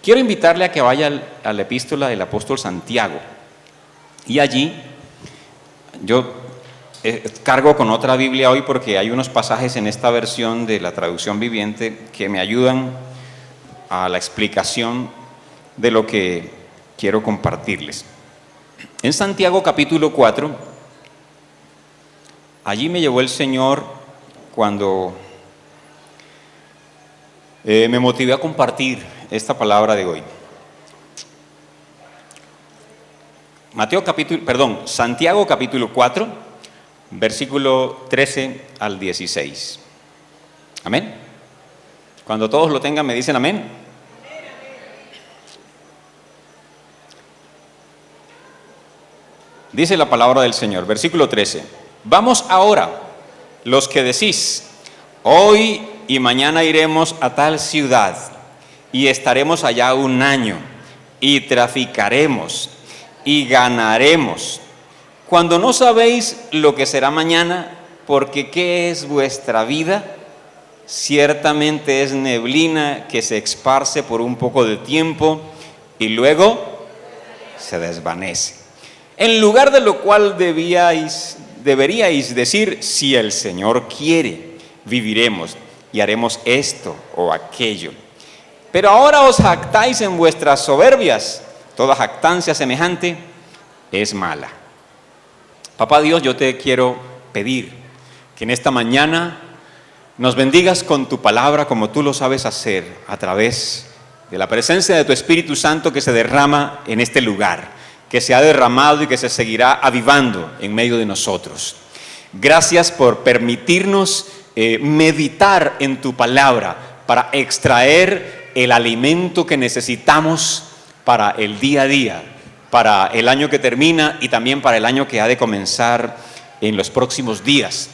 quiero invitarle a que vaya a la epístola del apóstol Santiago. Y allí yo cargo con otra Biblia hoy porque hay unos pasajes en esta versión de la traducción viviente que me ayudan a la explicación de lo que quiero compartirles. En Santiago capítulo 4, allí me llevó el Señor cuando me motivé a compartir esta palabra de hoy. Santiago capítulo 4, versículo 13 al 16. Amén. Cuando todos lo tengan me dicen amén. Dice la palabra del Señor, versículo 13. Vamos ahora, los que decís, hoy y mañana iremos a tal ciudad y estaremos allá un año y traficaremos y ganaremos, cuando no sabéis lo que será mañana, porque ¿qué es vuestra vida? Ciertamente es neblina que se esparce por un poco de tiempo y luego se desvanece. En lugar de lo cual deberíais decir, si el Señor quiere, viviremos y haremos esto o aquello. Pero ahora os jactáis en vuestras soberbias. Toda jactancia semejante es mala. Papá Dios, yo te quiero pedir que en esta mañana nos bendigas con tu palabra como tú lo sabes hacer, a través de la presencia de tu Espíritu Santo que se derrama en este lugar, que se ha derramado y que se seguirá avivando en medio de nosotros. Gracias por permitirnos meditar en tu palabra para extraer el alimento que necesitamos para el día a día, para el año que termina y también para el año que ha de comenzar en los próximos días.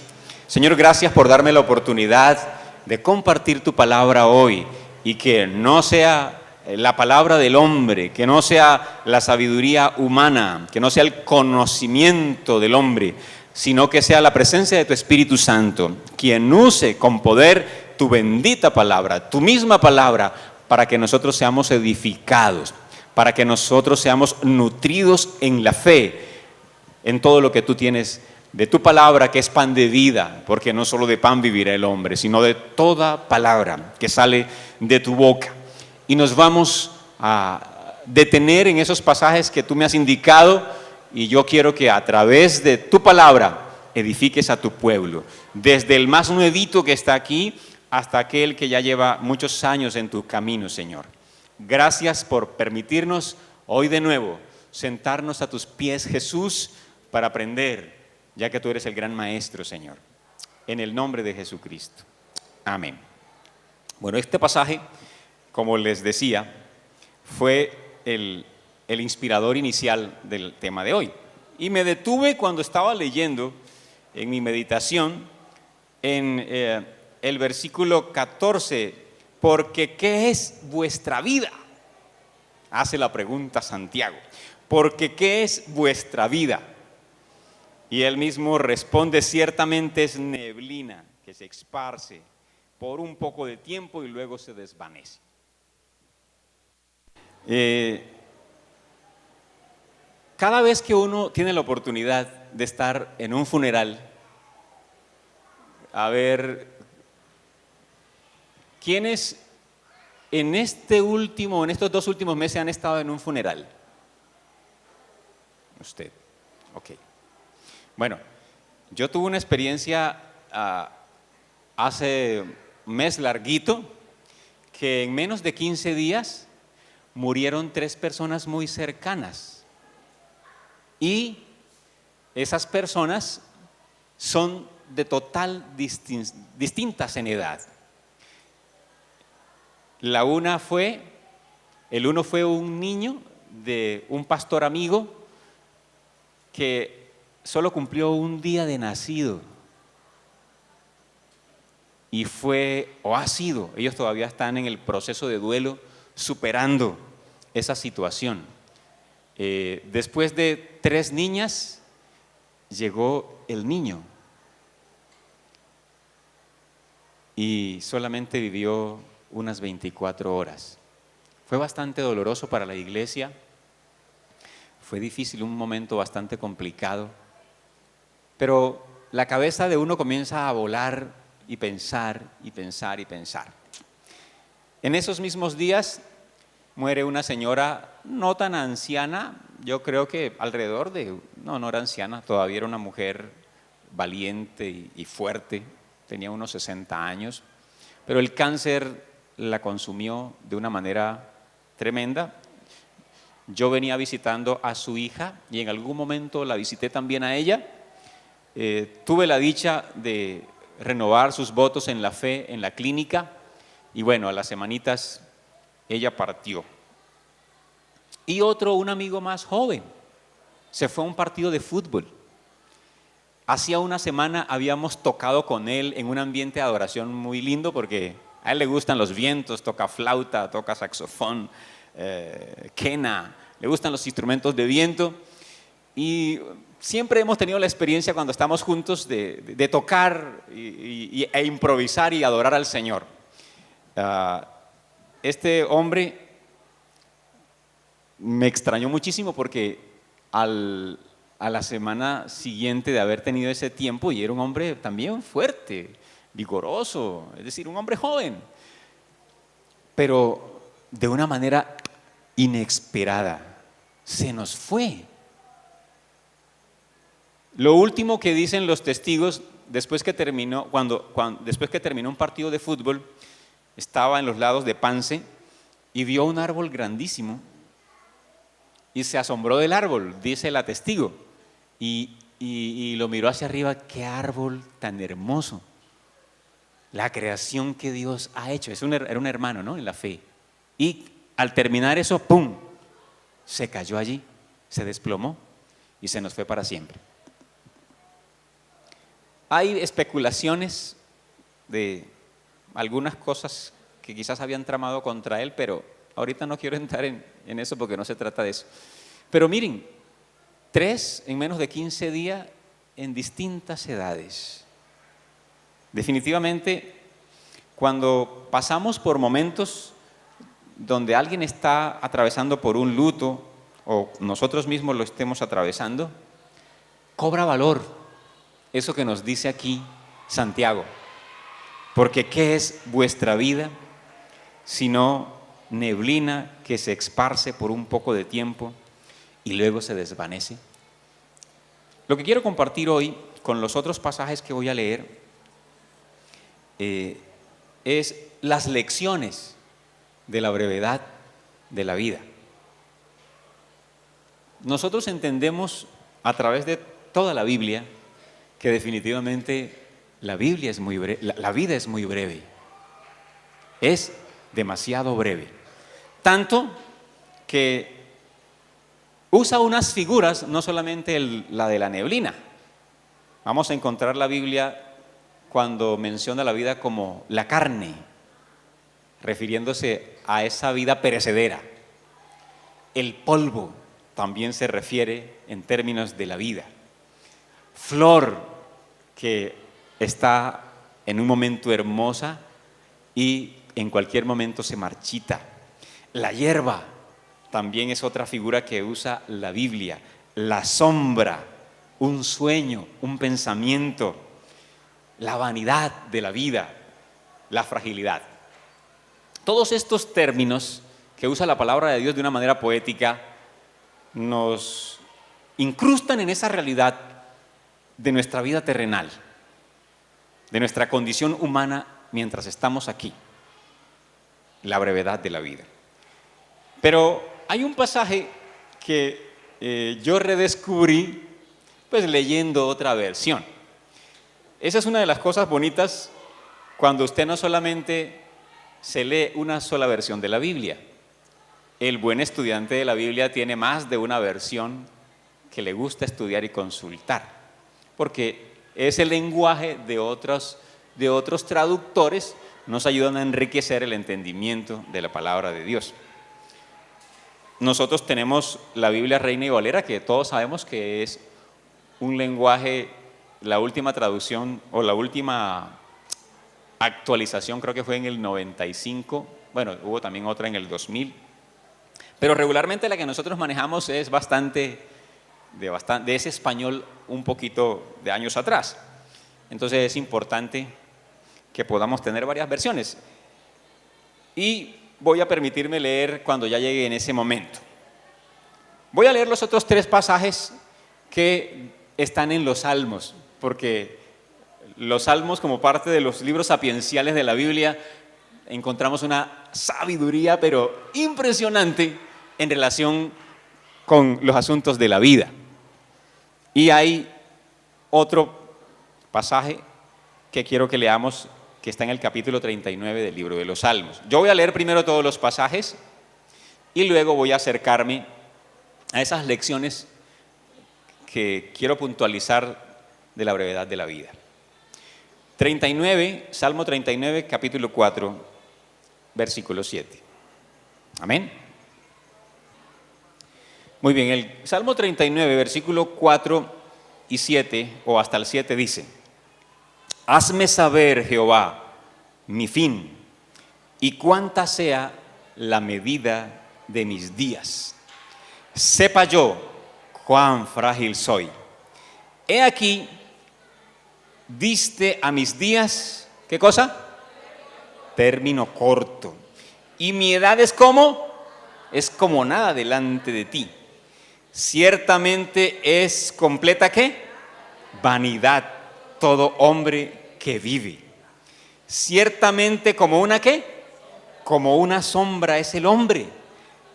Señor, gracias por darme la oportunidad de compartir tu palabra hoy y que no sea la palabra del hombre, que no sea la sabiduría humana, que no sea el conocimiento del hombre, sino que sea la presencia de tu Espíritu Santo, quien use con poder tu bendita palabra, tu misma palabra, para que nosotros seamos edificados, para que nosotros seamos nutridos en la fe, en todo lo que tú tienes de tu palabra, que es pan de vida, porque no solo de pan vivirá el hombre, sino de toda palabra que sale de tu boca. Y nos vamos a detener en esos pasajes que tú me has indicado, y yo quiero que a través de tu palabra edifiques a tu pueblo, desde el más nuevito que está aquí hasta aquel que ya lleva muchos años en tu camino, Señor. Gracias por permitirnos hoy de nuevo sentarnos a tus pies, Jesús, para aprender, ya que tú eres el gran maestro, Señor. En el nombre de Jesucristo. Amén. Bueno, este pasaje, como les decía, fue el inspirador inicial del tema de hoy. Y me detuve cuando estaba leyendo en mi meditación en el versículo 14, porque ¿qué es vuestra vida? Hace la pregunta Santiago, porque ¿qué es vuestra vida? Y él mismo responde, ciertamente es neblina que se esparce por un poco de tiempo y luego se desvanece. Cada vez que uno tiene la oportunidad de estar en un funeral, a ver, ¿quiénes en estos 2 últimos meses han estado en un funeral? Usted, ok. Bueno, yo tuve una experiencia hace un mes larguito, que en menos de 15 días murieron 3 personas muy cercanas. Y esas personas son de total distintas en edad. El uno fue un niño de un pastor amigo que solo cumplió un día de nacido. Y ellos todavía están en el proceso de duelo, superando esa situación. Después de 3 niñas, llegó el niño y solamente vivió unas 24 horas. Fue bastante doloroso para la iglesia, fue difícil, un momento bastante complicado, pero la cabeza de uno comienza a volar y pensar y pensar y pensar. En esos mismos días muere una señora no tan anciana, yo creo que alrededor de, no era anciana, todavía era una mujer valiente y fuerte, tenía unos 60 años, pero el cáncer la consumió de una manera tremenda. Yo venía visitando a su hija y en algún momento la visité también a ella. Tuve la dicha de renovar sus votos en la fe en la clínica y bueno, a las semanitas ella partió. Y un amigo más joven, se fue a un partido de fútbol. Hacía una semana habíamos tocado con él en un ambiente de adoración muy lindo porque a él le gustan los vientos, toca flauta, toca saxofón, quena, le gustan los instrumentos de viento y siempre hemos tenido la experiencia cuando estamos juntos de tocar e improvisar y adorar al Señor. Este hombre me extrañó muchísimo porque a la semana siguiente de haber tenido ese tiempo, y era un hombre también fuerte, vigoroso, es decir, un hombre joven, pero de una manera inesperada se nos fue. Lo último que dicen los testigos después que terminó, después que terminó un partido de fútbol, estaba en los lados de Pance y vio un árbol grandísimo y se asombró del árbol, dice la testigo, y lo miró hacia arriba. ¡Qué árbol tan hermoso! La creación que Dios ha hecho. Era un hermano, ¿no?, en la fe. Y al terminar eso, ¡pum!, se cayó allí, se desplomó y se nos fue para siempre. Hay especulaciones de algunas cosas que quizás habían tramado contra él, pero ahorita no quiero entrar en eso porque no se trata de eso. Pero miren, 3 en menos de 15 días en distintas edades. Definitivamente, cuando pasamos por momentos donde alguien está atravesando por un luto o nosotros mismos lo estemos atravesando, cobra valor eso que nos dice aquí Santiago. Porque ¿qué es vuestra vida sino neblina que se esparce por un poco de tiempo y luego se desvanece? Lo que quiero compartir hoy con los otros pasajes que voy a leer es las lecciones de la brevedad de la vida. Nosotros entendemos a través de toda la Biblia que definitivamente la vida es muy breve, es demasiado breve, tanto que usa unas figuras, no solamente la de la neblina. Vamos a encontrar la Biblia cuando menciona la vida como la carne, refiriéndose a esa vida perecedera. El polvo también se refiere en términos de la vida. Flor que está en un momento hermosa y en cualquier momento se marchita. La hierba también es otra figura que usa la Biblia. La sombra, un sueño, un pensamiento, la vanidad de la vida, la fragilidad. Todos estos términos que usa la palabra de Dios de una manera poética nos incrustan en esa realidad de nuestra vida terrenal, de nuestra condición humana mientras estamos aquí, la brevedad de la vida. Pero hay un pasaje que yo redescubrí pues leyendo otra versión. Esa es una de las cosas bonitas cuando usted no solamente se lee una sola versión de la Biblia. El buen estudiante de la Biblia tiene más de una versión que le gusta estudiar y consultar, porque ese lenguaje de otros traductores nos ayudan a enriquecer el entendimiento de la palabra de Dios. Nosotros tenemos la Biblia Reina y Valera, que todos sabemos que es un lenguaje, la última traducción o la última actualización creo que fue en el 95, bueno, hubo también otra en el 2000, Pero regularmente la que nosotros manejamos es de ese español un poquito de años atrás. Entonces es importante que podamos tener varias versiones. Y voy a permitirme leer cuando ya llegue en ese momento. Voy a leer los otros 3 pasajes que están en los Salmos, porque los Salmos, como parte de los libros sapienciales de la Biblia, encontramos una sabiduría, pero impresionante, en relación con los asuntos de la vida. Y hay otro pasaje que quiero que leamos, que está en el capítulo 39 del libro de los Salmos. Yo voy a leer primero todos los pasajes y luego voy a acercarme a esas lecciones que quiero puntualizar de la brevedad de la vida. 39, Salmo 39, capítulo 4, versículo 7. Amén. Muy bien, el Salmo 39, versículo 4 y 7, o hasta el 7 dice: hazme saber, Jehová, mi fin, y cuánta sea la medida de mis días. Sepa yo cuán frágil soy. He aquí, diste a mis días, ¿qué cosa? Término corto. Y mi edad es como nada delante de ti. Ciertamente es completa, ¿qué? Vanidad todo hombre que vive. Ciertamente como una, ¿qué? Como una sombra es el hombre.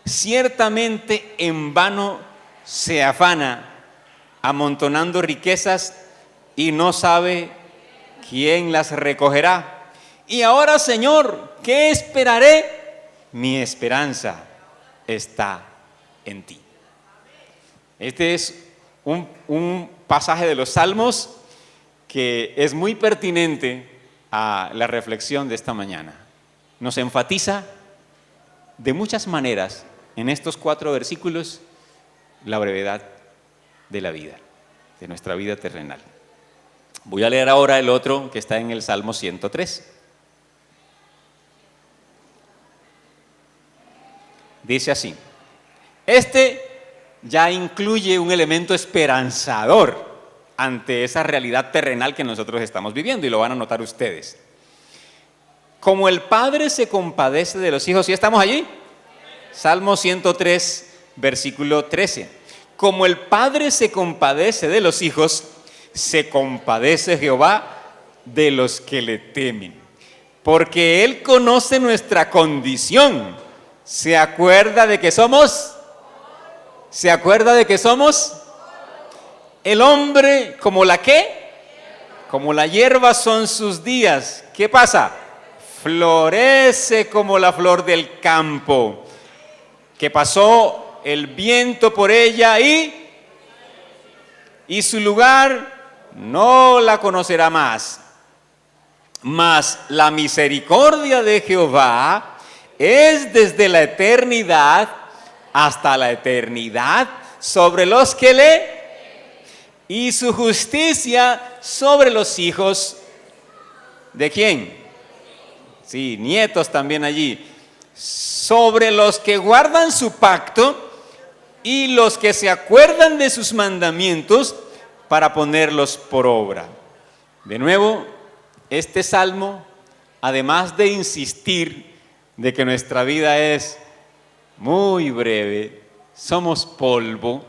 Ciertamente en vano se afana, amontonando riquezas, y no sabe quién las recogerá. Y ahora, Señor, ¿qué esperaré? Mi esperanza está en ti. Este es un pasaje de los Salmos que es muy pertinente a la reflexión de esta mañana. Nos enfatiza de muchas maneras en estos 4 versículos la brevedad de la vida, de nuestra vida terrenal. Voy a leer ahora el otro que está en el Salmo 103. Dice así: este ya incluye un elemento esperanzador ante esa realidad terrenal que nosotros estamos viviendo, y lo van a notar ustedes. Como el Padre se compadece de los hijos, ¿sí estamos allí? Salmo 103, versículo 13. Como el Padre se compadece de los hijos, se compadece Jehová de los que le temen, porque Él conoce nuestra condición. ¿Se acuerda de que somos? ¿Se acuerda de que somos? El hombre, ¿como la qué? Como la hierba son sus días. ¿Qué pasa? Florece como la flor del campo, que pasó el viento por ella y su lugar no la conocerá más. Mas la misericordia de Jehová es desde la eternidad hasta la eternidad sobre los que y su justicia sobre los hijos ¿de quién? Sí, nietos también allí. Sobre los que guardan su pacto y los que se acuerdan de sus mandamientos para ponerlos por obra. De nuevo, este salmo, además de insistir de que nuestra vida es muy breve, somos polvo,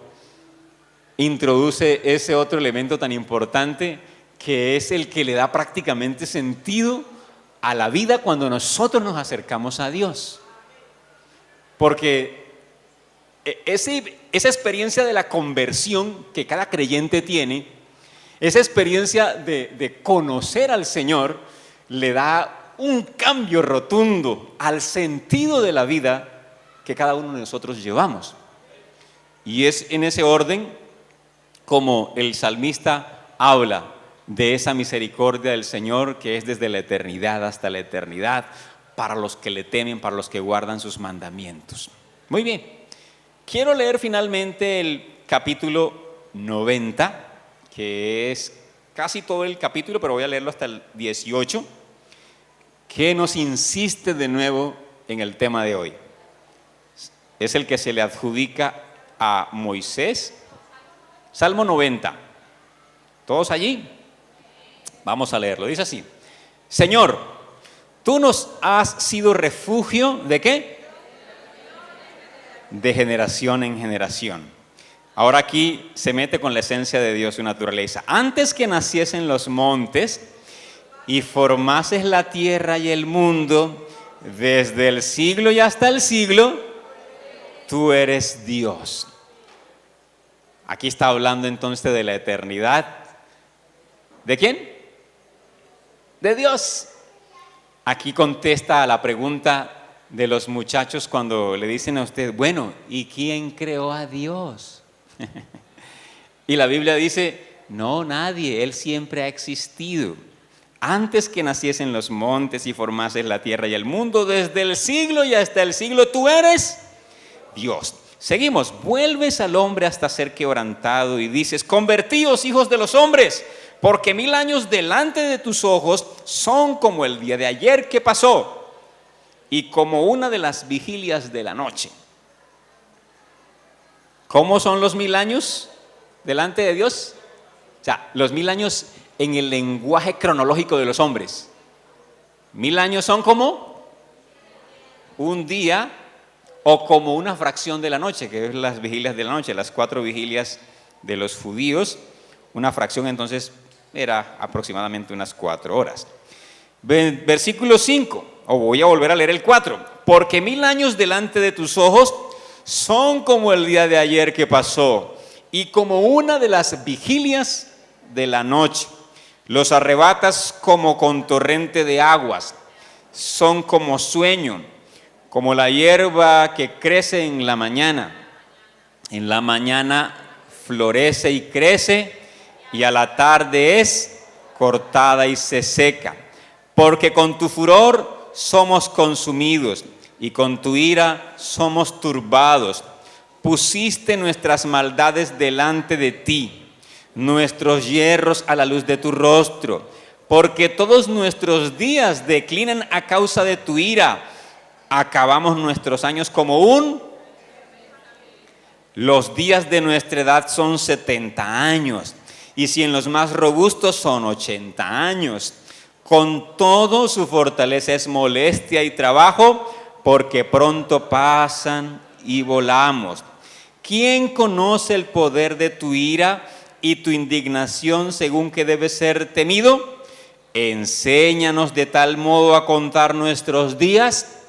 introduce ese otro elemento tan importante que es el que le da prácticamente sentido a la vida cuando nosotros nos acercamos a Dios. Porque esa experiencia de la conversión que cada creyente tiene, esa experiencia de conocer al Señor, le da un cambio rotundo al sentido de la vida que cada uno de nosotros llevamos. Y es en ese orden como el salmista habla de esa misericordia del Señor que es desde la eternidad hasta la eternidad para los que le temen, para los que guardan sus mandamientos. Muy bien, quiero leer finalmente el capítulo 90, que es casi todo el capítulo, pero voy a leerlo hasta el 18, que nos insiste de nuevo en el tema de hoy. es el que se le adjudica a Moisés. Salmo 90. ¿Todos allí? Vamos a leerlo. Dice así: Señor, tú nos has sido refugio, ¿de qué? De generación en generación. Ahora aquí se mete con la esencia de Dios, su naturaleza. Antes que naciesen los montes y formases la tierra y el mundo, desde el siglo y hasta el siglo, tú eres Dios. Aquí está hablando entonces de la eternidad. ¿De quién? De Dios. Aquí contesta a la pregunta de los muchachos cuando le dicen a usted, bueno, ¿y quién creó a Dios? Y la Biblia dice, no, nadie, Él siempre ha existido. Antes que naciesen los montes y formases la tierra y el mundo, desde el siglo y hasta el siglo, tú eres Dios. Seguimos, vuelves al hombre hasta ser quebrantado y dices, convertíos, hijos de los hombres, porque 1000 años delante de tus ojos son como el día de ayer que pasó y como una de las vigilias de la noche. ¿Cómo son los 1000 años delante de Dios? O sea, los 1000 años en el lenguaje cronológico de los hombres. 1000 años son como un día o como una fracción de la noche, que es las vigilias de la noche, las 4 vigilias de los judíos. Una fracción entonces era aproximadamente unas 4 horas. Versículo 5, o voy a volver a leer el 4. Porque 1000 años delante de tus ojos son como el día de ayer que pasó y como una de las vigilias de la noche. Los arrebatas como con torrente de aguas, son como sueño, como la hierba que crece en la mañana. En la mañana florece y crece y a la tarde es cortada y se seca. Porque con tu furor somos consumidos y con tu ira somos turbados. Pusiste nuestras maldades delante de ti, nuestros yerros a la luz de tu rostro, porque todos nuestros días declinan a causa de tu ira. Acabamos nuestros años como los días de nuestra edad son 70 años, y si en los más robustos son 80 años. Con todo su fortaleza es molestia y trabajo, porque pronto pasan y volamos. ¿Quién conoce el poder de tu ira y tu indignación según que debe ser temido? Enséñanos de tal modo a contar nuestros días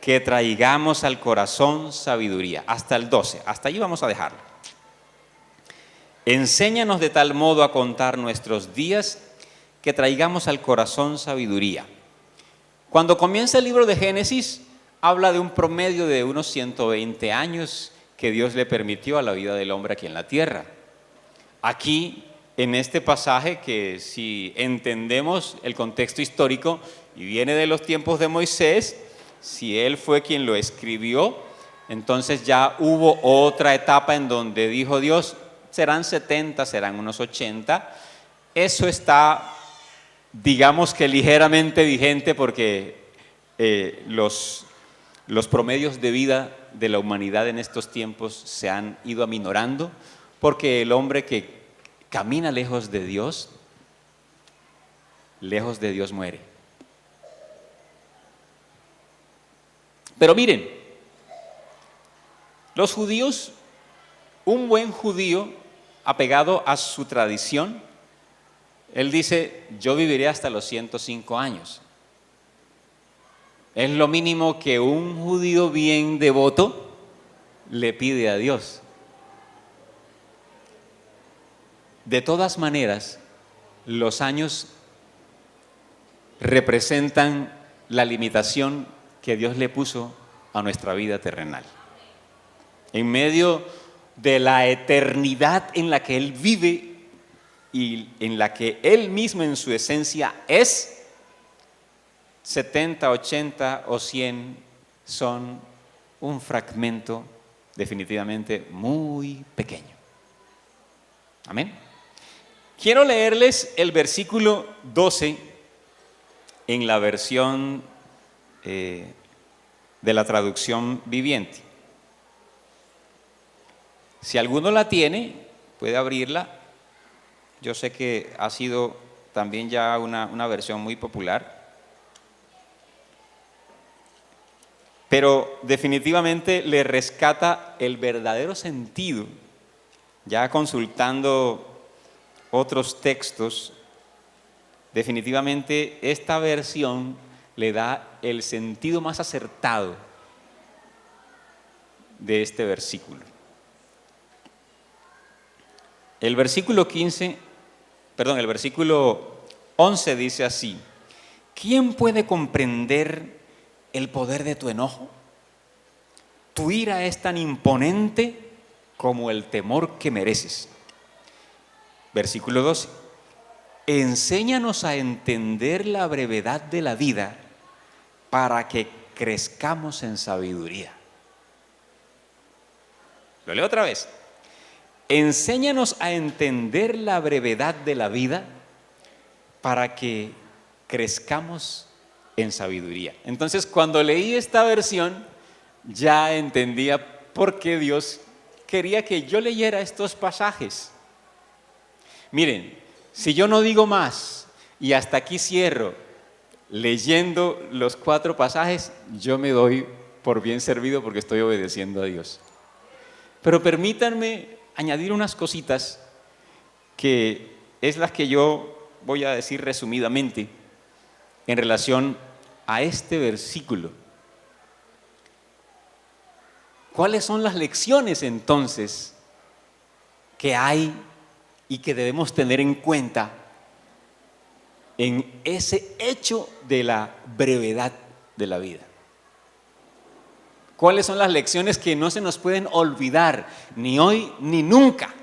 que traigamos al corazón sabiduría. Hasta el 12, hasta allí vamos a dejarlo. Enséñanos de tal modo a contar nuestros días que traigamos al corazón sabiduría. Cuando comienza el libro de Génesis, habla de un promedio de unos 120 años que Dios le permitió a la vida del hombre aquí en la tierra. Aquí, en este pasaje, que si entendemos el contexto histórico y viene de los tiempos de Moisés, si él fue quien lo escribió, entonces ya hubo otra etapa en donde dijo Dios, serán 70, serán unos 80. Eso está, digamos que ligeramente vigente porque los promedios de vida de la humanidad en estos tiempos se han ido aminorando, porque el hombre que camina lejos de Dios muere. Pero miren, los judíos, un buen judío apegado a su tradición, él dice, yo viviré hasta los 105 años. Es lo mínimo que un judío bien devoto le pide a Dios. De todas maneras, los años representan la limitación que Dios le puso a nuestra vida terrenal. En medio de la eternidad en la que Él vive y en la que Él mismo en su esencia es, 70, 80 o 100 son un fragmento definitivamente muy pequeño. Amén. Quiero leerles el versículo 12 en la versión de la traducción viviente. Si alguno la tiene, puede abrirla. Yo sé que ha sido también ya una versión muy popular. Pero definitivamente le rescata el verdadero sentido, ya consultando otros textos. Definitivamente esta versión le da el sentido más acertado de este versículo. El versículo 11 dice así: ¿quién puede comprender el poder de tu enojo? Tu ira es tan imponente como el temor que mereces. Versículo 12. Enséñanos a entender la brevedad de la vida para que crezcamos en sabiduría. Lo leo otra vez. Enséñanos a entender la brevedad de la vida para que crezcamos en sabiduría. Entonces, cuando leí esta versión, ya entendía por qué Dios quería que yo leyera estos pasajes. Miren, si yo no digo más y hasta aquí cierro leyendo los 4 pasajes, yo me doy por bien servido porque estoy obedeciendo a Dios. Pero permítanme añadir unas cositas que es las que yo voy a decir resumidamente en relación a este versículo. ¿Cuáles son las lecciones entonces que hay y que debemos tener en cuenta en ese hecho de la brevedad de la vida? ¿Cuáles son las lecciones que no se nos pueden olvidar ni hoy ni nunca,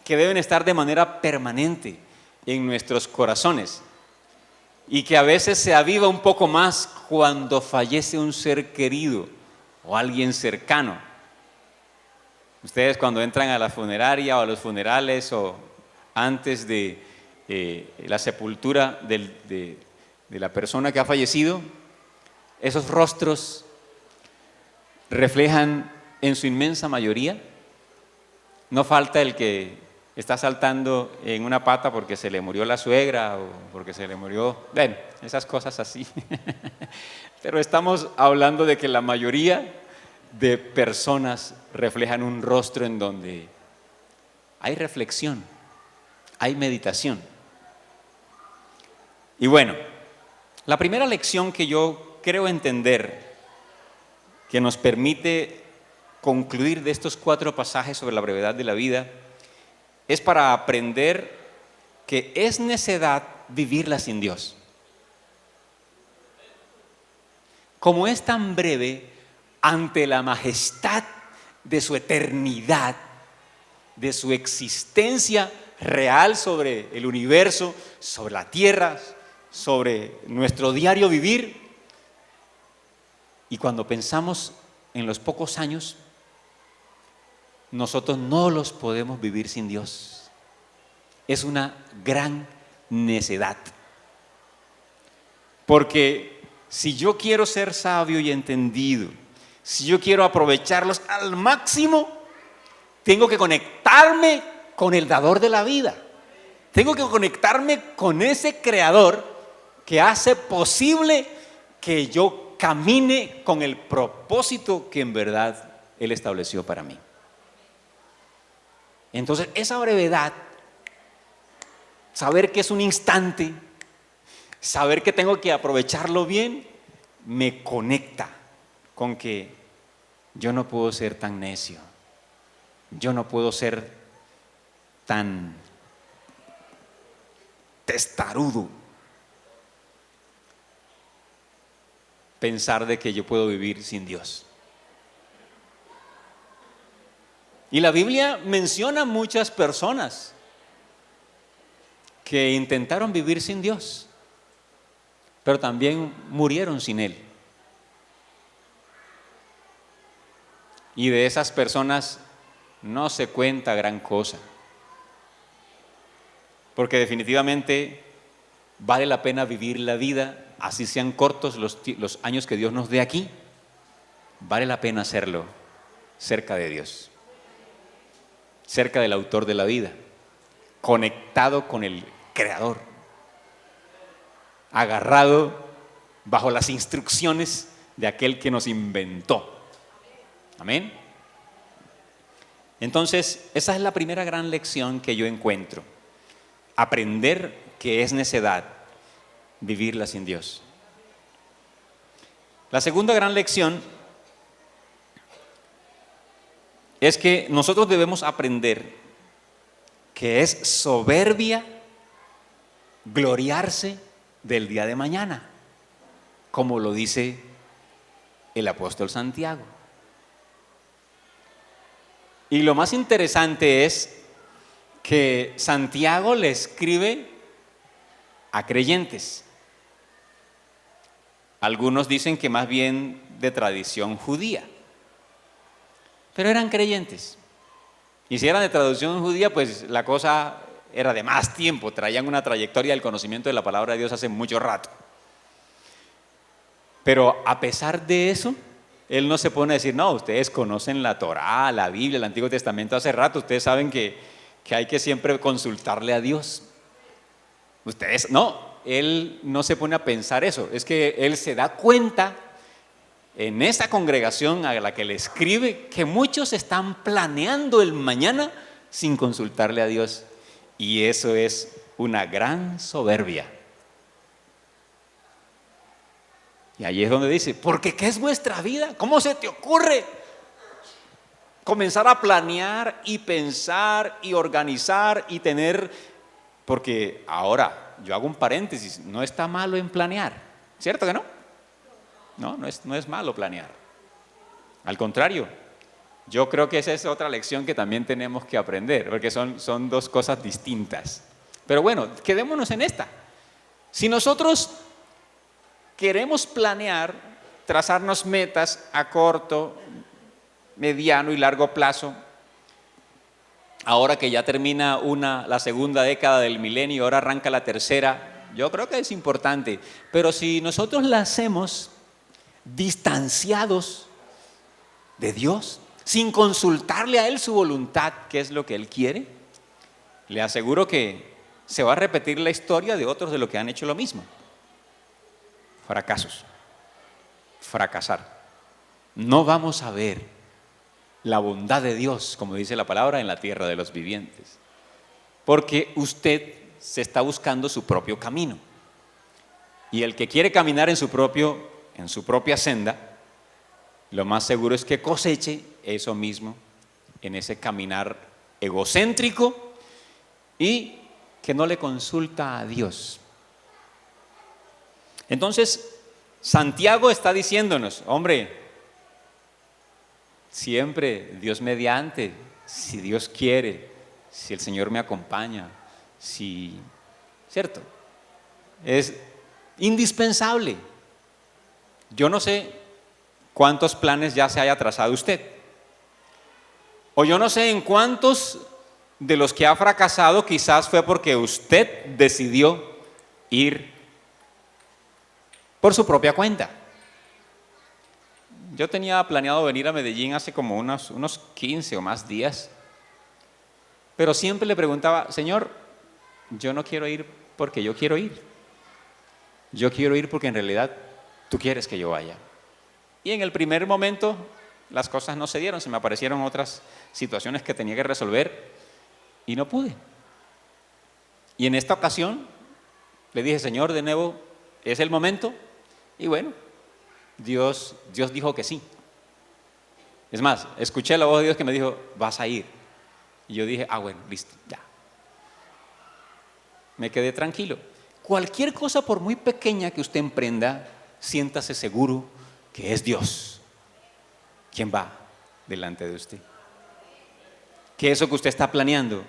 que deben estar de manera permanente en nuestros corazones y que a veces se aviva un poco más cuando fallece un ser querido o alguien cercano? Ustedes cuando entran a la funeraria o a los funerales o antes de la sepultura de la persona que ha fallecido, esos rostros reflejan en su inmensa mayoría, no falta el que está saltando en una pata porque se le murió la suegra o porque se le murió, bueno, esas cosas así. Pero estamos hablando de que la mayoría de personas reflejan un rostro en donde hay reflexión, hay meditación. Y bueno, la primera lección que yo creo entender que nos permite concluir de estos 4 pasajes sobre la brevedad de la vida es para aprender que es necedad vivirla sin Dios. Como es tan breve ante la majestad de su eternidad, de su existencia real sobre el universo, sobre la tierra, sobre nuestro diario vivir. Y cuando pensamos en los pocos años, nosotros no los podemos vivir sin Dios. Es una gran necedad. Porque si yo quiero ser sabio y entendido, si yo quiero aprovecharlos al máximo, tengo que conectarme con el dador de la vida. Tengo que conectarme con ese creador que hace posible que yo camine con el propósito que en verdad Él estableció para mí. Entonces, esa brevedad, saber que es un instante, saber que tengo que aprovecharlo bien, me conecta con que yo no puedo ser tan necio, yo no puedo ser tan testarudo, pensar de que yo puedo vivir sin Dios. Y la Biblia menciona muchas personas que intentaron vivir sin Dios, pero también murieron sin Él. Y de esas personas no se cuenta gran cosa, porque definitivamente vale la pena vivir la vida, así sean cortos los años que Dios nos dé aquí, vale la pena hacerlo cerca de Dios. cerca del autor de la vida, conectado con el Creador, agarrado bajo las instrucciones de aquel que nos inventó. Amén. Entonces, esa es la primera gran lección que yo encuentro. Aprender que es necedad vivirla sin Dios. La segunda gran lección es que nosotros debemos aprender que es soberbia gloriarse del día de mañana, como lo dice el apóstol Santiago. Y lo más interesante es que Santiago le escribe a creyentes. Algunos dicen que más bien de tradición judía, pero eran creyentes. Y si eran de tradición judía, pues la cosa era de más tiempo, traían una trayectoria del conocimiento de la palabra de Dios hace mucho rato. Pero a pesar de eso, él no se pone a decir, no, ustedes conocen la Torá, la Biblia, el Antiguo Testamento hace rato, ustedes saben que hay que siempre consultarle a Dios. Ustedes, no, él no se pone a pensar eso, es que él se da cuenta en esa congregación a la que le escribe que muchos están planeando el mañana sin consultarle a Dios, y eso es una gran soberbia. Y ahí es donde dice, porque ¿qué es vuestra vida? ¿Cómo se te ocurre comenzar a planear y pensar y organizar y tener? Porque ahora, yo hago un paréntesis, no está malo en planear, ¿cierto que no? No es malo planear. Al contrario, yo creo que esa es otra lección que también tenemos que aprender, porque son dos cosas distintas. Pero bueno, quedémonos en esta. Si nosotros queremos planear, trazarnos metas a corto, mediano y largo plazo, ahora que ya termina la segunda década del milenio, ahora arranca la tercera, yo creo que es importante. Pero si nosotros la hacemos distanciados de Dios, sin consultarle a Él su voluntad, qué es lo que Él quiere, le aseguro que se va a repetir la historia de otros de los que han hecho lo mismo. Fracasos, fracasar. No vamos a ver la bondad de Dios, como dice la palabra, en la tierra de los vivientes, porque usted se está buscando su propio camino, y el que quiere caminar en su propia senda, lo más seguro es que coseche eso mismo en ese caminar egocéntrico y que no le consulta a Dios. Entonces, Santiago está diciéndonos, hombre, siempre Dios mediante, si Dios quiere, si el Señor me acompaña, ¿cierto? Es indispensable. Yo no sé cuántos planes ya se haya trazado usted, o yo no sé en cuántos de los que ha fracasado quizás fue porque usted decidió ir por su propia cuenta. Yo tenía planeado venir a Medellín hace como unos 15 o más días, pero siempre le preguntaba, Señor, yo no quiero ir porque yo quiero ir. Yo quiero ir porque en realidad tú quieres que yo vaya. Y en el primer momento las cosas no se dieron, se me aparecieron otras situaciones que tenía que resolver y no pude. Y en esta ocasión le dije, Señor, de nuevo, ¿es el momento? Y bueno, Dios dijo que sí. Es más, escuché la voz de Dios que me dijo, vas a ir. Y yo dije, bueno, listo, ya. Me quedé tranquilo. Cualquier cosa, por muy pequeña que usted emprenda, siéntase seguro que es Dios quien va delante de usted. Que eso que usted está planeando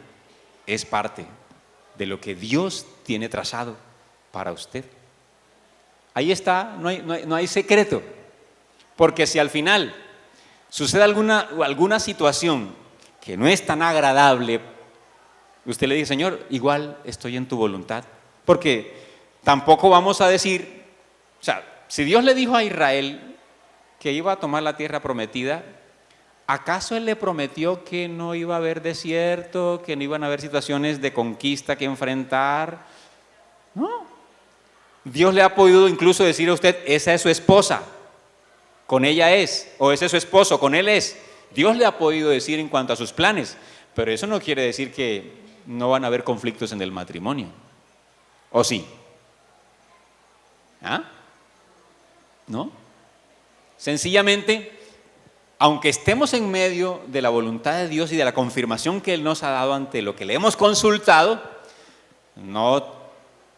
es parte de lo que Dios tiene trazado para usted. Ahí está, no hay secreto. Porque si al final sucede alguna situación que no es tan agradable, usted le dice, Señor, igual estoy en tu voluntad. Porque tampoco vamos a decir, o sea, si Dios le dijo a Israel que iba a tomar la tierra prometida, ¿Acaso Él le prometió que no iba a haber desierto, que no iban a haber situaciones de conquista que enfrentar? No. Dios le ha podido incluso decir a usted, esa es su esposa, con ella es, o ese es su esposo, con él es. Dios le ha podido decir en cuanto a sus planes, pero eso no quiere decir que no van a haber conflictos en el matrimonio. ¿O sí? ¿Ah? ¿No? Sencillamente, aunque estemos en medio de la voluntad de Dios y de la confirmación que Él nos ha dado ante lo que le hemos consultado, no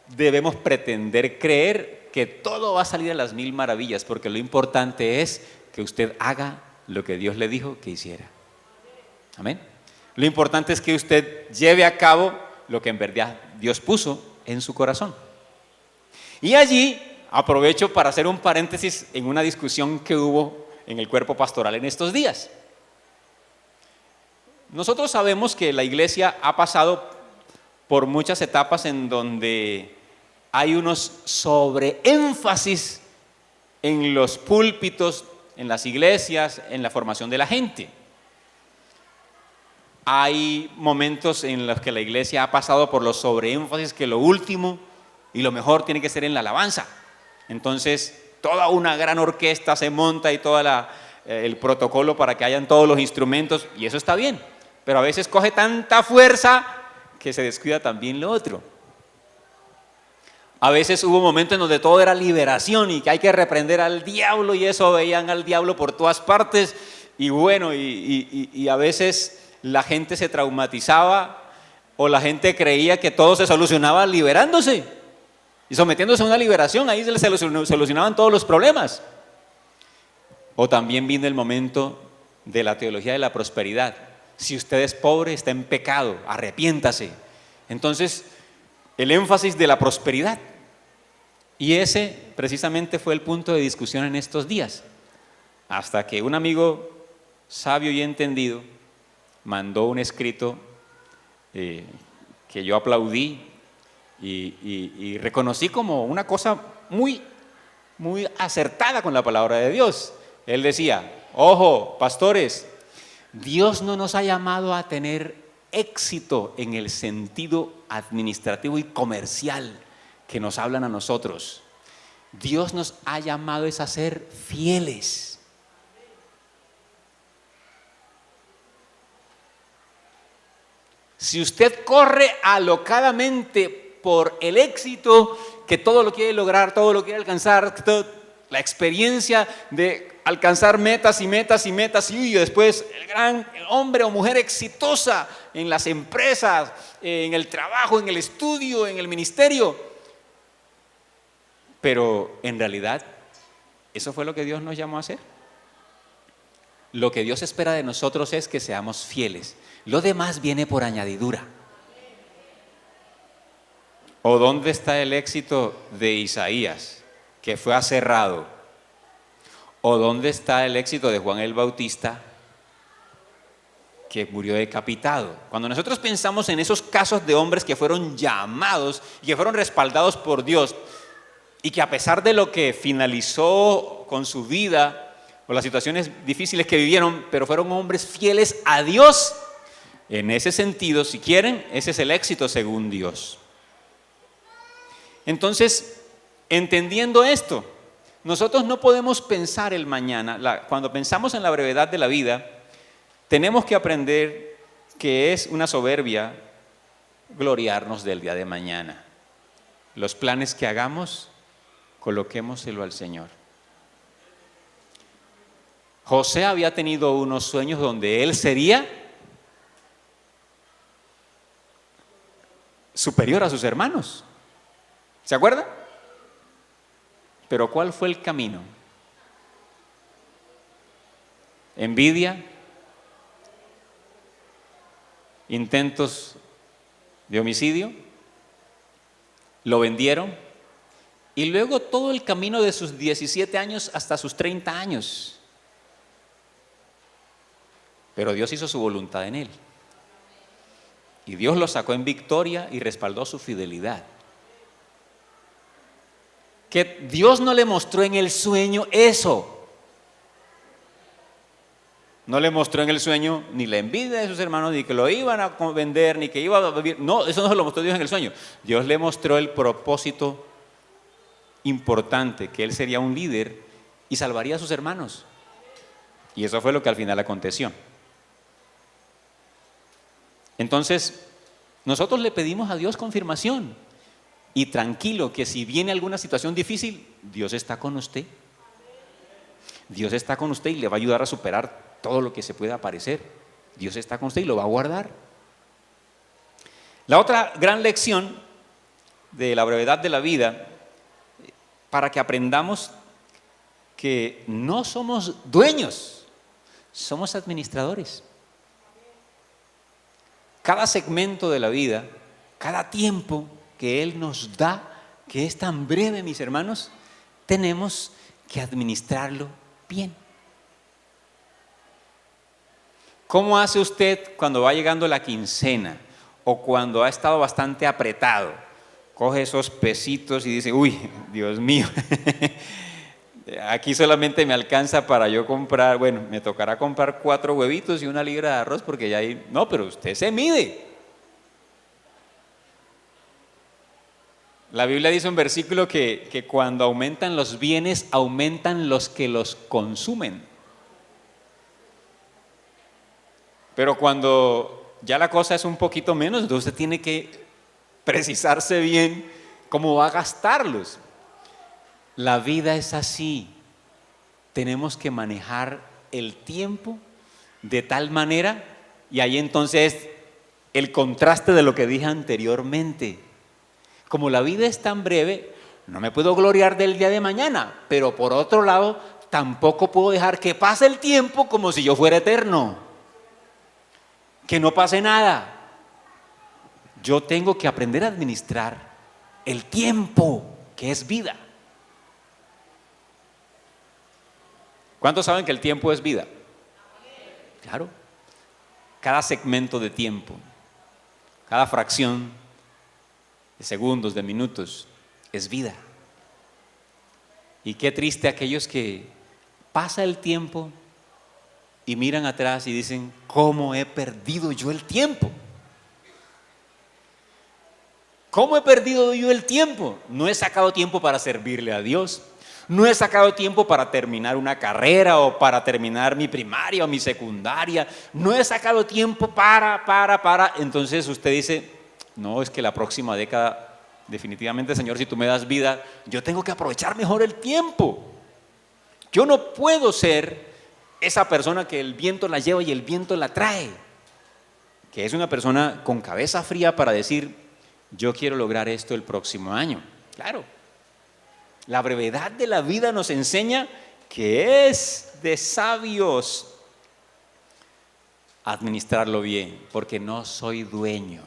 debemos pretender creer que todo va a salir a las mil maravillas, porque lo importante es que usted haga lo que Dios le dijo que hiciera. Amén. Lo importante es que usted lleve a cabo lo que en verdad Dios puso en su corazón. Y allí aprovecho para hacer un paréntesis en una discusión que hubo en el cuerpo pastoral en estos días. Nosotros sabemos que la iglesia ha pasado por muchas etapas en donde hay unos sobreénfasis en los púlpitos, en las iglesias, en la formación de la gente. Hay momentos en los que la iglesia ha pasado por los sobreénfasis que lo último y lo mejor tiene que ser en la alabanza. Entonces, toda una gran orquesta se monta y todo el protocolo para que hayan todos los instrumentos, y eso está bien, pero a veces coge tanta fuerza que se descuida también lo otro. A veces hubo momentos en donde todo era liberación y que hay que reprender al diablo, y eso veían al diablo por todas partes, y bueno, y a veces la gente se traumatizaba o la gente creía que todo se solucionaba liberándose y sometiéndose a una liberación, ahí se solucionaban todos los problemas. O también viene el momento de la teología de la prosperidad. Si usted es pobre, está en pecado, arrepiéntase. Entonces, el énfasis de la prosperidad. Y ese precisamente fue el punto de discusión en estos días. Hasta que un amigo sabio y entendido mandó un escrito que yo aplaudí y reconocí como una cosa muy, muy acertada con la palabra de Dios. Él decía, ojo, pastores, Dios no nos ha llamado a tener éxito en el sentido administrativo y comercial que nos hablan a nosotros. Dios nos ha llamado es a ser fieles. Si usted corre alocadamente por el éxito, que todo lo quiere lograr, todo lo quiere alcanzar, la experiencia de alcanzar metas y metas y metas, y después el gran hombre o mujer exitosa en las empresas, en el trabajo, en el estudio, en el ministerio. Pero en realidad, ¿eso fue lo que Dios nos llamó a hacer? Lo que Dios espera de nosotros es que seamos fieles. Lo demás viene por añadidura. ¿O dónde está el éxito de Isaías, que fue aserrado? ¿O dónde está el éxito de Juan el Bautista, que murió decapitado? Cuando nosotros pensamos en esos casos de hombres que fueron llamados y que fueron respaldados por Dios, y que a pesar de lo que finalizó con su vida o las situaciones difíciles que vivieron, pero fueron hombres fieles a Dios, en ese sentido, si quieren, ese es el éxito según Dios. Entonces, entendiendo esto, nosotros no podemos pensar el mañana. Cuando pensamos en la brevedad de la vida, tenemos que aprender que es una soberbia gloriarnos del día de mañana. Los planes que hagamos, coloquémoselo al Señor. José había tenido unos sueños donde él sería superior a sus hermanos. ¿Se acuerdan? Pero ¿cuál fue el camino? Envidia, intentos de homicidio, lo vendieron y luego todo el camino de sus 17 años hasta sus 30 años. Pero Dios hizo su voluntad en él. Y Dios lo sacó en victoria y respaldó su fidelidad. Que Dios no le mostró en el sueño eso. No le mostró en el sueño ni la envidia de sus hermanos, ni que lo iban a vender, ni que iba a vivir. No, eso no se lo mostró Dios en el sueño. Dios le mostró el propósito importante, que él sería un líder y salvaría a sus hermanos. Y eso fue lo que al final aconteció. Entonces, nosotros le pedimos a Dios confirmación. Y tranquilo, que si viene alguna situación difícil, Dios está con usted. Dios está con usted y le va a ayudar a superar todo lo que se pueda aparecer. Dios está con usted y lo va a guardar. La otra gran lección de la brevedad de la vida, para que aprendamos que no somos dueños, somos administradores. Cada segmento de la vida, cada tiempo que Él nos da, que es tan breve, mis hermanos, tenemos que administrarlo bien. ¿Cómo hace usted cuando va llegando la quincena o cuando ha estado bastante apretado? Coge esos pesitos y dice, uy, Dios mío, aquí solamente me alcanza para yo comprar, bueno, me tocará comprar 4 huevitos y 1 libra de arroz porque ya hay, no, pero usted se mide. La Biblia dice un versículo que cuando aumentan los bienes, aumentan los que los consumen. Pero cuando ya la cosa es un poquito menos, entonces usted tiene que precisarse bien cómo va a gastarlos. La vida es así. Tenemos que manejar el tiempo de tal manera, y ahí entonces el contraste de lo que dije anteriormente. Como la vida es tan breve, no me puedo gloriar del día de mañana, pero por otro lado, tampoco puedo dejar que pase el tiempo como si yo fuera eterno. Que no pase nada. Yo tengo que aprender a administrar el tiempo, que es vida. ¿Cuántos saben que el tiempo es vida? Claro. Cada segmento de tiempo, cada fracción de segundos, de minutos, es vida. Y qué triste aquellos que pasa el tiempo y miran atrás y dicen, ¿cómo he perdido yo el tiempo? ¿Cómo he perdido yo el tiempo? No he sacado tiempo para servirle a Dios. No he sacado tiempo para terminar una carrera o para terminar mi primaria o mi secundaria. No he sacado tiempo para. Entonces usted dice, no, es que la próxima década, definitivamente, Señor, si tú me das vida, yo tengo que aprovechar mejor el tiempo. Yo no puedo ser esa persona que el viento la lleva y el viento la trae. Que es una persona con cabeza fría para decir, yo quiero lograr esto el próximo año. Claro. La brevedad de la vida nos enseña que es de sabios administrarlo bien, porque no soy dueño.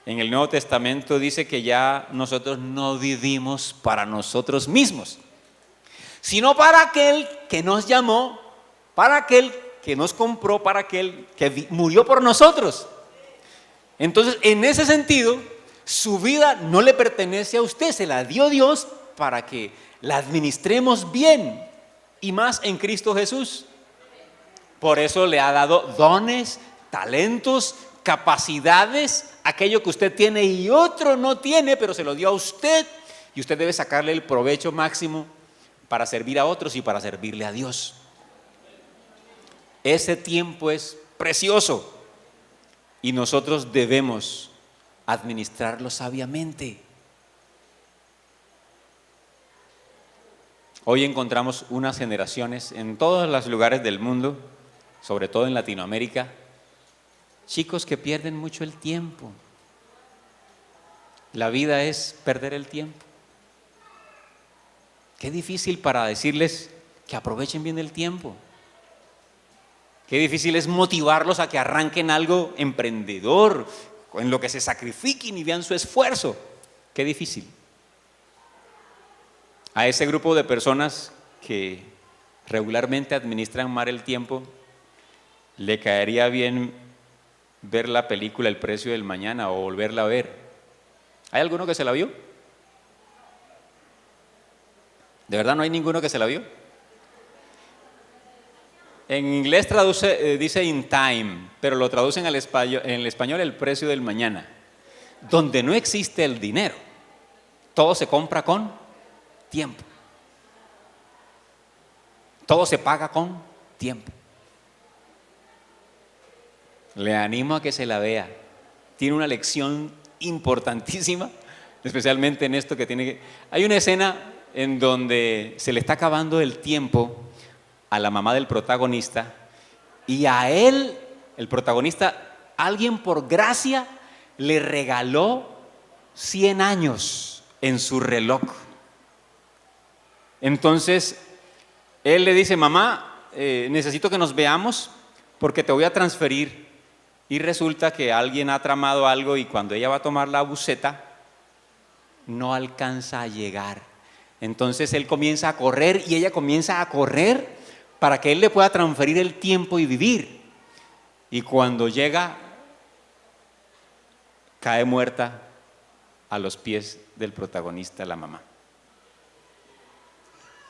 En el Nuevo Testamento dice que ya nosotros no vivimos para nosotros mismos, sino para aquel que nos llamó, para aquel que nos compró, para aquel que murió por nosotros. Entonces, en ese sentido, su vida no le pertenece a usted, se la dio Dios para que la administremos bien, y más en Cristo Jesús. Por eso le ha dado dones, talentos, capacidades, aquello que usted tiene y otro no tiene, pero se lo dio a usted, y usted debe sacarle el provecho máximo para servir a otros y para servirle a Dios. Ese tiempo es precioso y nosotros debemos administrarlo sabiamente. Hoy encontramos unas generaciones en todos los lugares del mundo, sobre todo en Latinoamérica, chicos que pierden mucho el tiempo. La vida es perder el tiempo. Qué difícil para decirles que aprovechen bien el tiempo. Qué difícil es motivarlos a que arranquen algo emprendedor, en lo que se sacrifiquen y vean su esfuerzo. Qué difícil. A ese grupo de personas que regularmente administran mal el tiempo, le caería bien ver la película El precio del mañana o volverla a ver. ¿Hay alguno que se la vio? ¿De verdad no hay ninguno que se la vio? En inglés dice in time, pero lo traducen en el español el precio del mañana, donde no existe el dinero. Todo se compra con tiempo. Todo se paga con tiempo. Le animo a que se la vea. Tiene una lección importantísima, especialmente en esto que tiene que... Hay una escena en donde se le está acabando el tiempo a la mamá del protagonista y a él, el protagonista, alguien por gracia le regaló 100 años en su reloj. Entonces, él le dice, mamá, necesito que nos veamos porque te voy a transferir. Y resulta que alguien ha tramado algo y cuando ella va a tomar la buseta, no alcanza a llegar. Entonces él comienza a correr y ella comienza a correr para que él le pueda transferir el tiempo y vivir. Y cuando llega, cae muerta a los pies del protagonista, la mamá.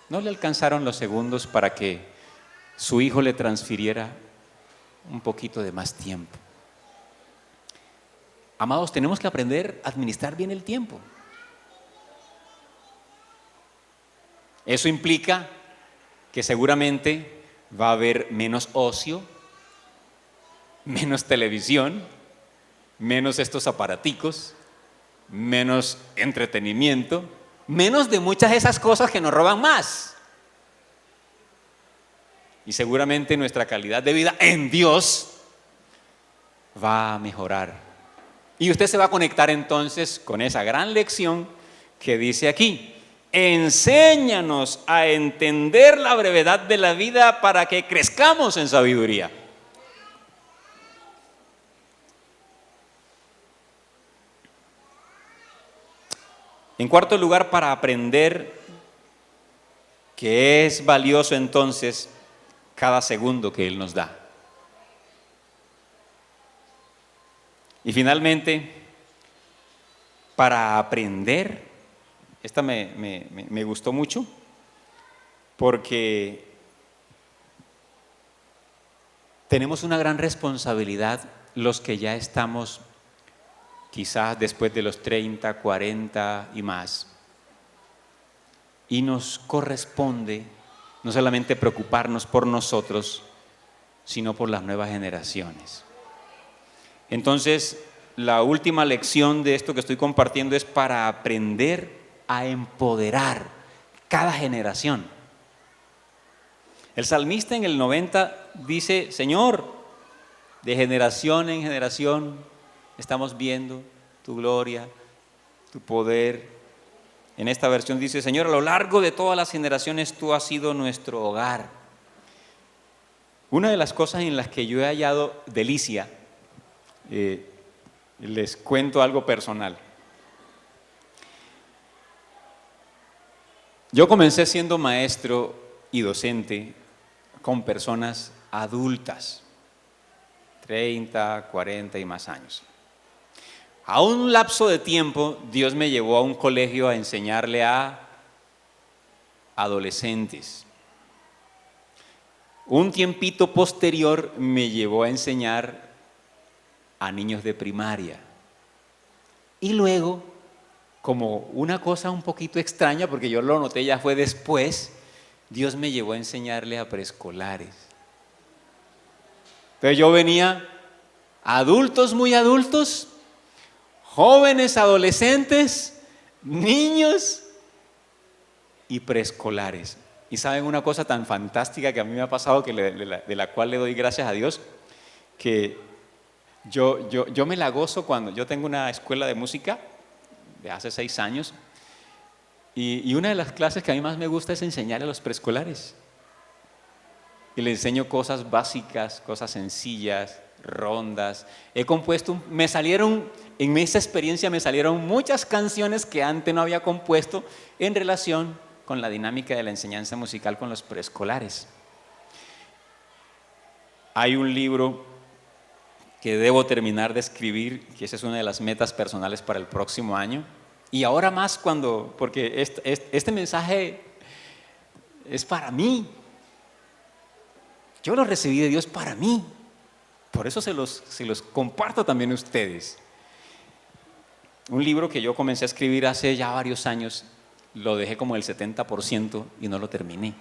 No le alcanzaron los segundos para que su hijo le transfiriera un poquito de más tiempo. Amados, tenemos que aprender a administrar bien el tiempo. Eso implica que seguramente va a haber menos ocio, menos televisión, menos estos aparaticos, menos entretenimiento, menos de muchas de esas cosas que nos roban más. Y seguramente nuestra calidad de vida en Dios va a mejorar. Y usted se va a conectar entonces con esa gran lección que dice aquí: enséñanos a entender la brevedad de la vida para que crezcamos en sabiduría. En cuarto lugar, para aprender que es valioso entonces cada segundo que Él nos da. Y finalmente, para aprender, esta me gustó mucho, porque tenemos una gran responsabilidad los que ya estamos quizás después de los 30, 40 y más. Y nos corresponde no solamente preocuparnos por nosotros, sino por las nuevas generaciones. Entonces, la última lección de esto que estoy compartiendo es para aprender a empoderar cada generación. El salmista en el 90 dice: Señor, de generación en generación estamos viendo tu gloria, tu poder. En esta versión dice: Señor, a lo largo de todas las generaciones tú has sido nuestro hogar. Una de las cosas en las que yo he hallado delicia, les cuento algo personal. Yo comencé siendo maestro y docente con personas adultas, 30, 40 y más años. A un lapso de tiempo, Dios me llevó a un colegio a enseñarle a adolescentes. Un tiempito posterior me llevó a enseñar a niños de primaria. Y luego, como una cosa un poquito extraña, porque yo lo noté ya fue después, Dios me llevó a enseñarle a preescolares. Entonces yo venía adultos, muy adultos, jóvenes, adolescentes, niños y preescolares. Y saben una cosa tan fantástica que a mí me ha pasado, de la cual le doy gracias a Dios, que yo me la gozo cuando yo tengo una escuela de música de hace 6 años y una de las clases que a mí más me gusta es enseñar a los preescolares. Y les enseño cosas básicas, cosas sencillas, rondas. En esa experiencia me salieron muchas canciones que antes no había compuesto en relación con la dinámica de la enseñanza musical con los preescolares. Hay un libro que debo terminar de escribir, que esa es una de las metas personales para el próximo año. Y ahora más porque este mensaje es para mí. Yo los recibí de Dios para mí. Por eso se los comparto también a ustedes. Un libro que yo comencé a escribir hace ya varios años, lo dejé como el 70% y no lo terminé.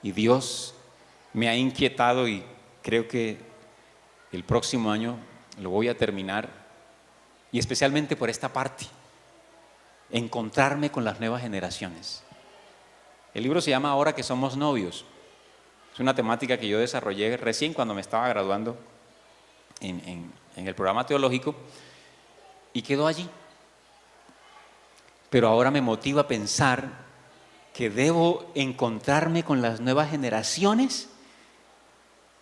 Y Dios me ha inquietado y creo que el próximo año lo voy a terminar. Y especialmente por esta parte, encontrarme con las nuevas generaciones. El libro se llama Ahora que somos novios. Es una temática que yo desarrollé recién cuando me estaba graduando en el programa teológico y quedó allí. Pero ahora me motiva a pensar que debo encontrarme con las nuevas generaciones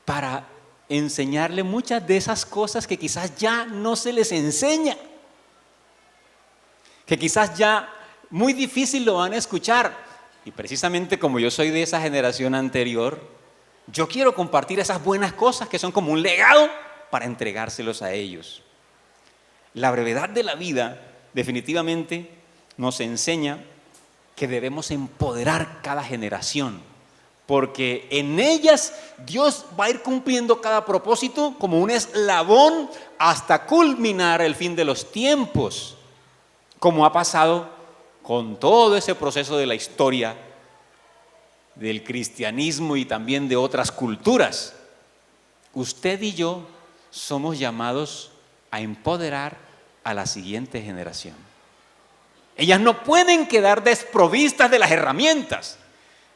para enseñarle muchas de esas cosas que quizás ya no se les enseña, que quizás ya muy difícil lo van a escuchar. Y precisamente como yo soy de esa generación anterior, yo quiero compartir esas buenas cosas que son como un legado para entregárselos a ellos. La brevedad de la vida definitivamente nos enseña que debemos empoderar cada generación, porque en ellas Dios va a ir cumpliendo cada propósito como un eslabón hasta culminar el fin de los tiempos, como ha pasado con todo ese proceso de la historia del cristianismo y también de otras culturas. Usted y yo somos llamados a empoderar a la siguiente generación. Ellas no pueden quedar desprovistas de las herramientas,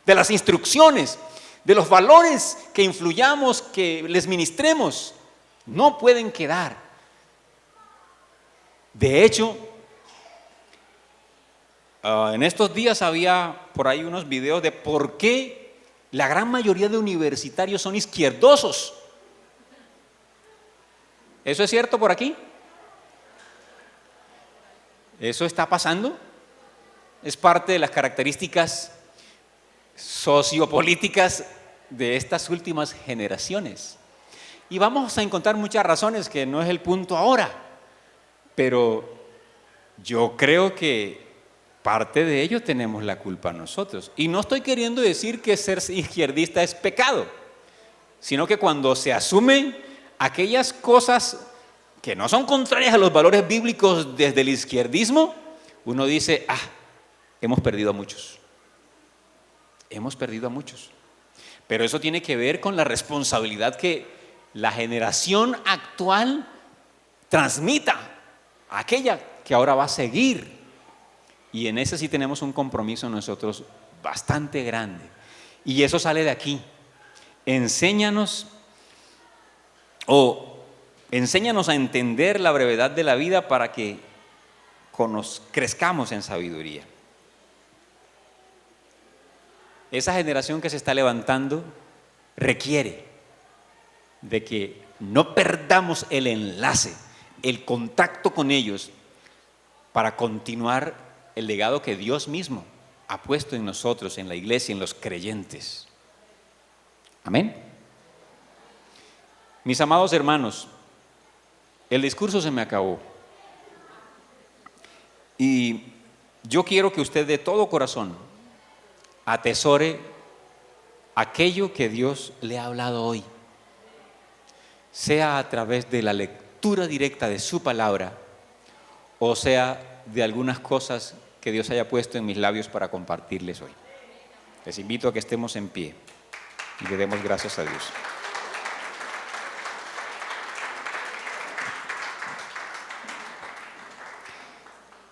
de las instrucciones, de los valores que influyamos, que les ministremos. No pueden quedar. De hecho, en estos días había por ahí unos videos de por qué la gran mayoría de universitarios son izquierdosos. ¿Eso es cierto por aquí? ¿Eso está pasando? Es parte de las características sociopolíticas de estas últimas generaciones. Y vamos a encontrar muchas razones, que no es el punto ahora, pero yo creo que parte de ello tenemos la culpa nosotros. Y no estoy queriendo decir que ser izquierdista es pecado, sino que cuando se asumen aquellas cosas que no son contrarias a los valores bíblicos desde el izquierdismo, uno dice, hemos perdido a muchos. Hemos perdido a muchos. Pero eso tiene que ver con la responsabilidad que la generación actual transmita a aquella que ahora va a seguir. Y en ese sí tenemos un compromiso nosotros bastante grande. Y eso sale de aquí. Enséñanos a entender la brevedad de la vida para que crezcamos en sabiduría. Esa generación que se está levantando requiere de que no perdamos el enlace, el contacto con ellos para continuar el legado que Dios mismo ha puesto en nosotros, en la iglesia, en los creyentes. Amén. Mis amados hermanos, el discurso se me acabó. Y yo quiero que usted de todo corazón atesore aquello que Dios le ha hablado hoy, sea a través de la lectura directa de su palabra o sea de algunas cosas que Dios haya puesto en mis labios para compartirles hoy. Les invito a que estemos en pie y le demos gracias a Dios.